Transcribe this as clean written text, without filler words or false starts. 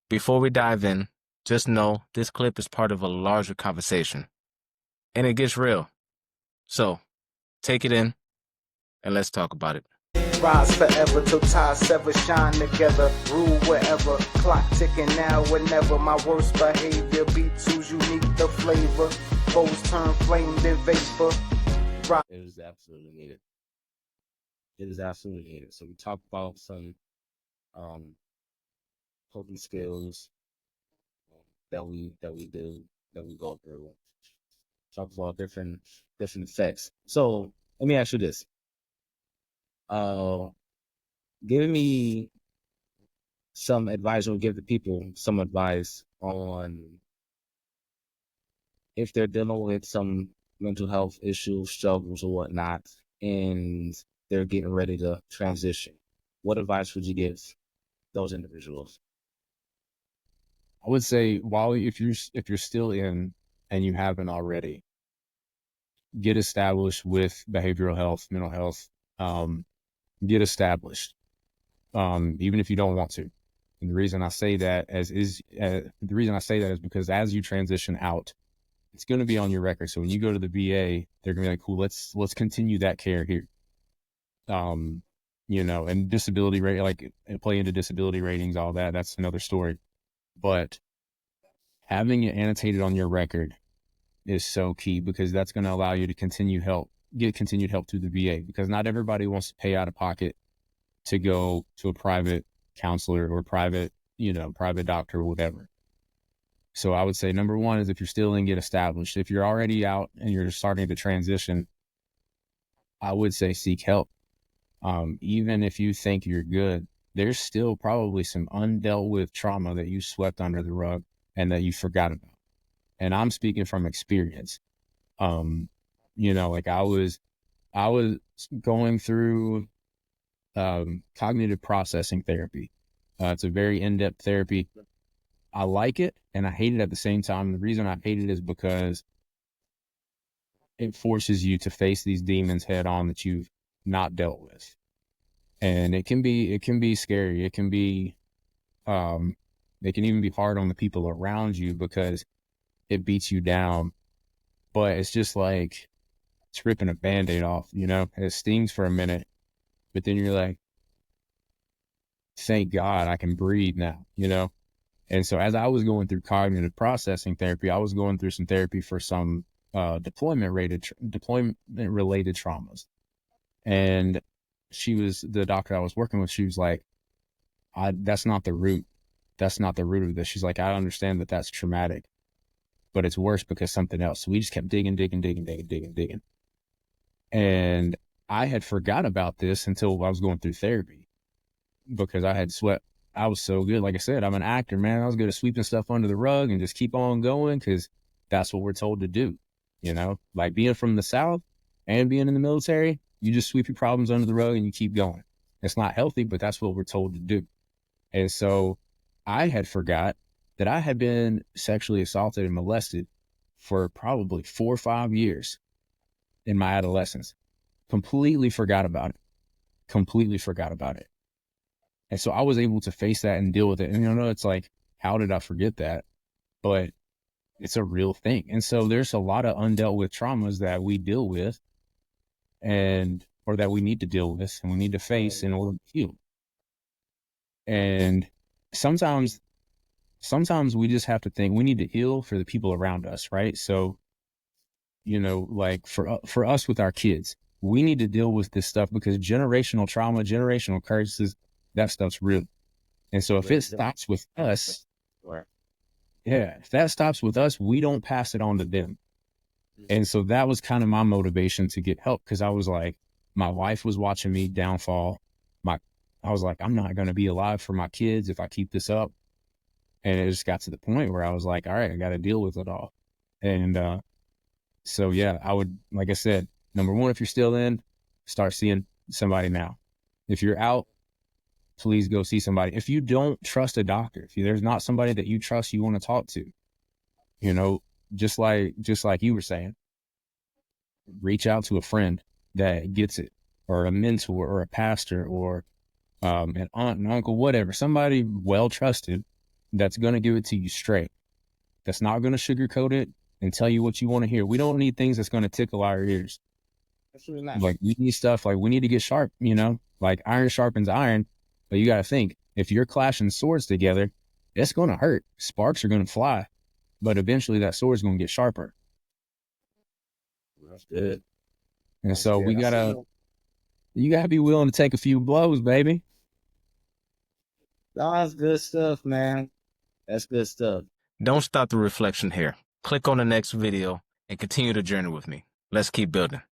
Before we dive in, just know this clip is part of a larger conversation, and it gets real. So, take it in, and let's talk about it. Rise forever till ties sever, shine together, rule wherever. Clock ticking now, whenever. My worst behavior, B2's unique, the flavor. Foes turn flame, then vapor. It is absolutely needed. It is absolutely needed. So we talk about some coping skills that we go through. Talk about different effects. So let me ask you this. Give me some advice, or give the people some advice on if they're dealing with some mental health issues, struggles, or whatnot, and they're getting ready to transition. What advice would you give those individuals? I would say, if you're still in and you haven't already, get established with behavioral health, mental health. Get established, even if you don't want to. And the reason I say that is because as you transition out, it's going to be on your record. So when you go to the VA, they're going to be like, cool, let's continue that care here. And disability rate, like play into disability ratings, all that. That's another story. But having it annotated on your record is so key, because that's going to allow you to get continued help through the VA, because not everybody wants to pay out of pocket to go to a private counselor or private doctor or whatever. So I would say number one is, if you're still in, get established. If you're already out and you're starting to transition, I would say seek help. Even if you think you're good, there's still probably some undealt with trauma that you swept under the rug and that you forgot about. And I'm speaking from experience. Like I was going through cognitive processing therapy. It's a very in-depth therapy. I like it and I hate it at the same time. The reason I hate it is because it forces you to face these demons head on that you've not dealt with. And it can be scary. It can even be hard on the people around you because it beats you down. But it's just like it's ripping a Band-Aid off, it stings for a minute, but then you're like, thank God I can breathe now, And so as I was going through cognitive processing therapy, I was going through some therapy for some deployment-related traumas. And the doctor I was working with, she was like, that's not the root. That's not the root of this. She's like, I understand that that's traumatic, but it's worse because something else. So we just kept digging. And I had forgot about this until I was going through therapy, because I had swept. I was so good. Like I said, I'm an actor, man. I was good at sweeping stuff under the rug and just keep on going, because that's what we're told to do. Like being from the South and being in the military, you just sweep your problems under the rug and you keep going. It's not healthy, but that's what we're told to do. And so I had forgot that I had been sexually assaulted and molested for probably 4 or 5 years in my adolescence. Completely forgot about it. And so I was able to face that and deal with it. And it's like, how did I forget that? But it's a real thing. And so there's a lot of undealt with traumas that we deal with or that we need to deal with and we need to face in order to heal. And sometimes we just have to think we need to heal for the people around us, right? So, like for us with our kids, we need to deal with this stuff because generational trauma, generational curses, that stuff's real. And so if it stops with us, if that stops with us, we don't pass it on to them. And so that was kind of my motivation to get help, because I was like, my wife was watching me downfall. I was like, I'm not going to be alive for my kids if I keep this up. And it just got to the point where I was like, all right, I got to deal with it all. And so, yeah, I would, like I said, number one, if you're still in, start seeing somebody now. If you're out, please go see somebody. If you don't trust a doctor, if there's not somebody that you trust, you want to talk to, just like you were saying, reach out to a friend that gets it, or a mentor, or a pastor, or an aunt and uncle, whatever, somebody well trusted that's going to give it to you straight. That's not going to sugarcoat it and tell you what you want to hear. We don't need things that's going to tickle our ears. That's really nice. Like, we need stuff like we need to get sharp, you know, like iron sharpens iron. But you got to think, if you're clashing swords together, it's going to hurt. Sparks are going to fly, but eventually that sword's going to get sharper. That's good. And That's so good. you got to be willing to take a few blows, baby. That's good stuff, man. That's good stuff. Don't stop the reflection here. Click on the next video and continue the journey with me. Let's keep building.